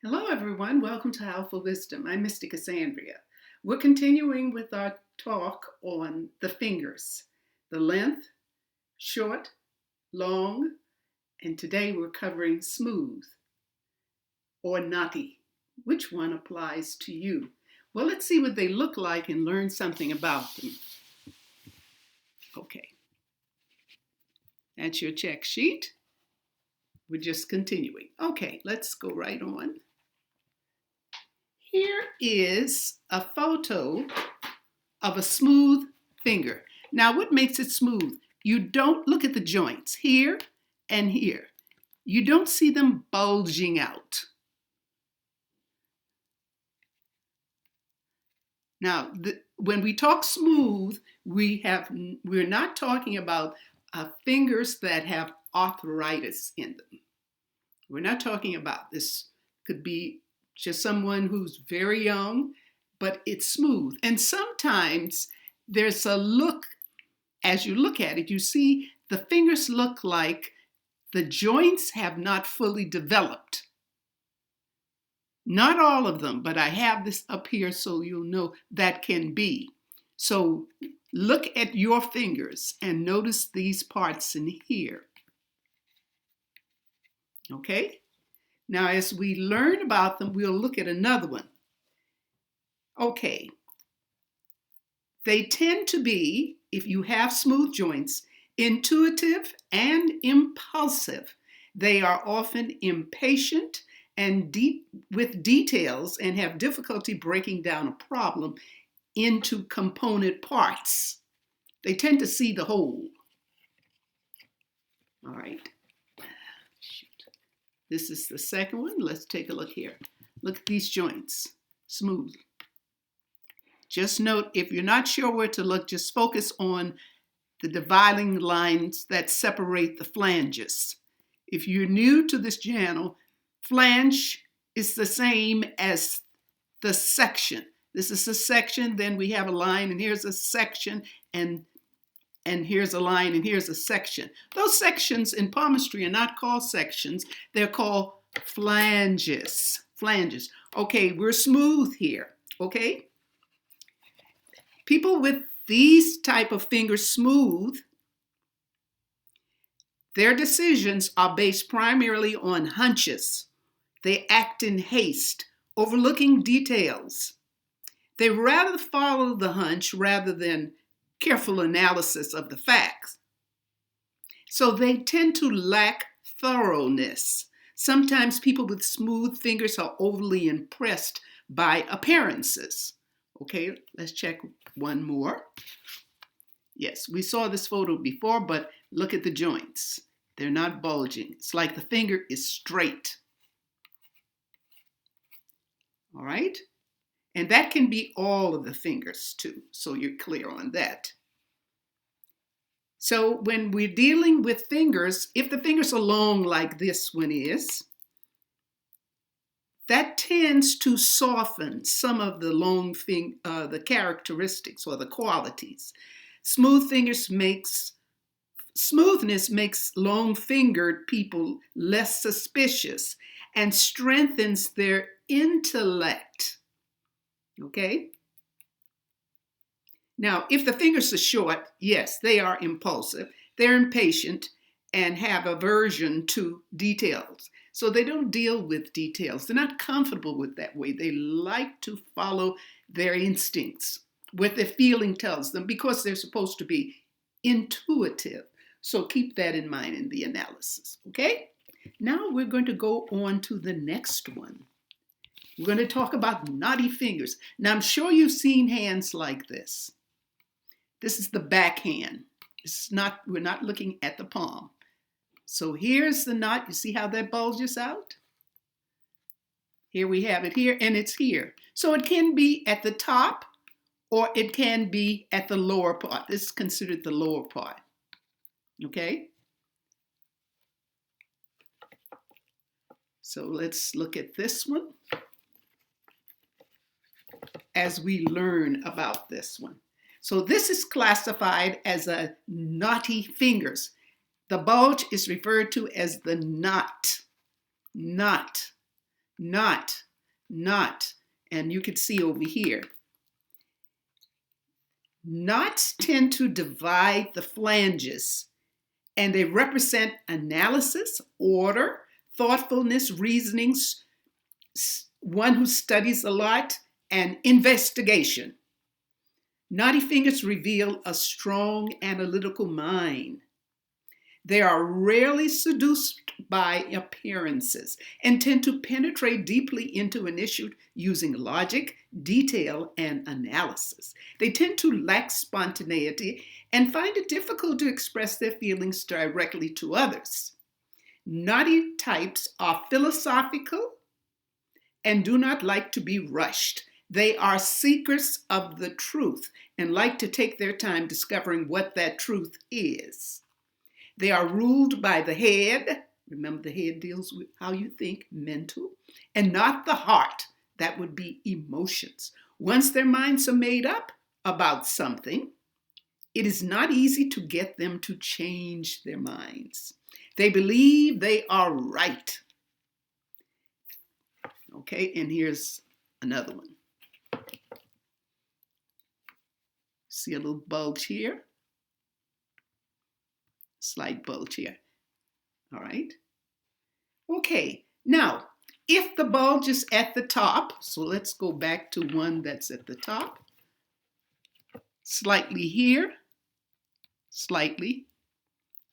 Hello, everyone. Welcome to Alphawisdom. I'm Mystic Cassandria. We're continuing with our talk on the fingers, the length, short, long, and today we're covering smooth or knotty. Which one applies to you? Well, let's see what they look like and learn something about them. Okay, that's your check sheet. We're just continuing. Okay, let's go right on. Here is a photo of a smooth finger. Now, what makes it smooth? You don't look at the joints here and here. You don't see them bulging out. Now, when we talk smooth, we're not talking about fingers that have arthritis in them. We're not talking about this. Could be just someone who's very young, but it's smooth. And sometimes there's a look, as you look at it, you see the fingers look like the joints have not fully developed. Not all of them, but I have this up here so you'll know that can be. So look at your fingers and notice these parts in here. Okay? Now, as we learn about them, we'll look at another one. Okay. They tend to be, if you have smooth joints, intuitive and impulsive. They are often impatient and deep with details and have difficulty breaking down a problem into component parts. They tend to see the whole. All right. This is the second one. Let's take a look here. Look at these joints, smooth. Just note, if you're not sure where to look, just focus on the dividing lines that separate the flanges. If you're new to this channel, flange is the same as the section. This is a section, then we have a line, and here's a section, and here's a line, and here's a section. Those sections in palmistry are not called sections. They're called flanges. Flanges. Okay, we're smooth here, okay? People with these type of fingers smooth, their decisions are based primarily on hunches. They act in haste, overlooking details. They rather follow the hunch rather than careful analysis of the facts. So they tend to lack thoroughness. Sometimes people with smooth fingers are overly impressed by appearances. Okay, let's check one more. Yes, we saw this photo before, but look at the joints. They're not bulging. It's like the finger is straight. All right? And that can be all of the fingers too, so you're clear on that. So when we're dealing with fingers, if the fingers are long like this one is, that tends to soften some of the the characteristics or the qualities. Smoothness makes long-fingered people less suspicious and strengthens their intellect. Okay? Now, if the fingers are short, yes, they are impulsive, they're impatient, and have aversion to details. So they don't deal with details. They're not comfortable with that way. They like to follow their instincts, what their feeling tells them, because they're supposed to be intuitive. So keep that in mind in the analysis, okay? Now we're going to go on to the next one. We're going to talk about knotty fingers. Now, I'm sure you've seen hands like this. This is the back hand. We're not looking at the palm. So here's the knot. You see how that bulges out? Here we have it here, and it's here. So it can be at the top, or it can be at the lower part. This is considered the lower part. Okay? So let's look at this one as we learn about this one. So this is classified as a knotty fingers. The bulge is referred to as the knot. Knot. knot, knot. And you can see over here, knots tend to divide the flanges, and they represent analysis, order, thoughtfulness, reasonings, one who studies a lot, and investigation. Knotty Fingers reveal a strong analytical mind. They are rarely seduced by appearances and tend to penetrate deeply into an issue using logic, detail, and analysis. They tend to lack spontaneity and find it difficult to express their feelings directly to others. Knotty types are philosophical and do not like to be rushed. They are seekers of the truth and like to take their time discovering what that truth is. They are ruled by the head. Remember, the head deals with how you think, mental, and not the heart. That would be emotions. Once their minds are made up about something, it is not easy to get them to change their minds. They believe they are right. Okay, and here's another one. See a little bulge here? Slight bulge here. All right. Okay, now, if the bulge is at the top, so let's go back to one that's at the top. Slightly here, slightly,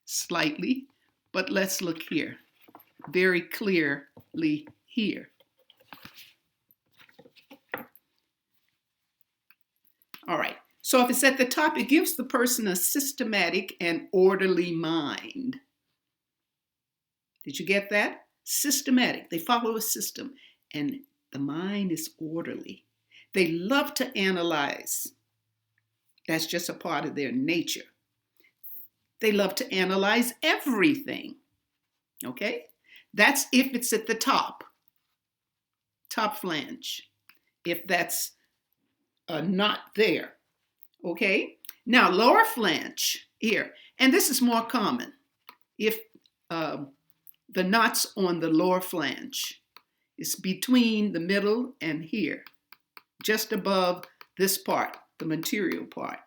slightly, but let's look here. Very clearly here. All right. So if it's at the top, it gives the person a systematic and orderly mind. Did you get that? Systematic. They follow a system, and the mind is orderly. They love to analyze. That's just a part of their nature. They love to analyze everything. Okay? That's if it's at the top flange. If that's not there. Okay, now lower flange here, and this is more common. If the knots on the lower flange is between the middle and here, just above this part, the material part.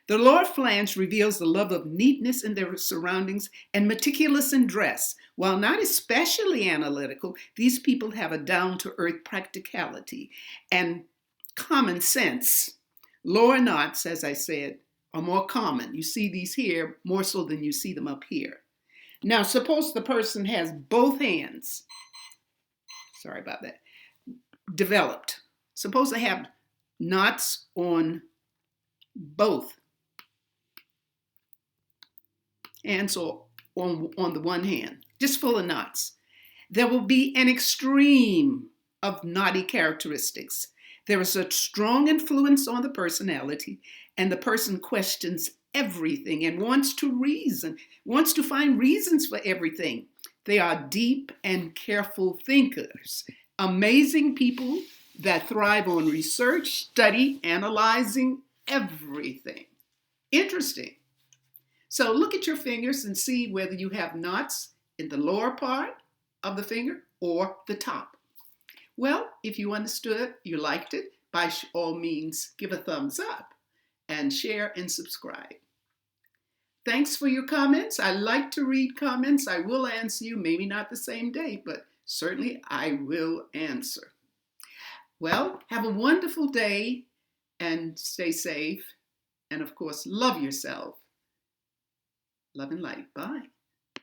The lower flange reveals the love of neatness in their surroundings and meticulous in dress. While not especially analytical, these people have a down-to-earth practicality and common sense. Lower knots, as I said, are more common. You see these here more so than you see them up here. Now, suppose the person has both hands, sorry about that, developed. Suppose they have knots on both hands or on the one hand, just full of knots. There will be an extreme of knotty characteristics. There is a strong influence on the personality, and the person questions everything and wants to find reasons for everything. They are deep and careful thinkers, amazing people that thrive on research, study, analyzing everything. Interesting. So look at your fingers and see whether you have knots in the lower part of the finger or the top. Well, if you understood, you liked it, by all means, give a thumbs up and share and subscribe. Thanks for your comments. I like to read comments. I will answer you, maybe not the same day, but certainly I will answer. Well, have a wonderful day and stay safe. And of course, love yourself. Love and light. Bye.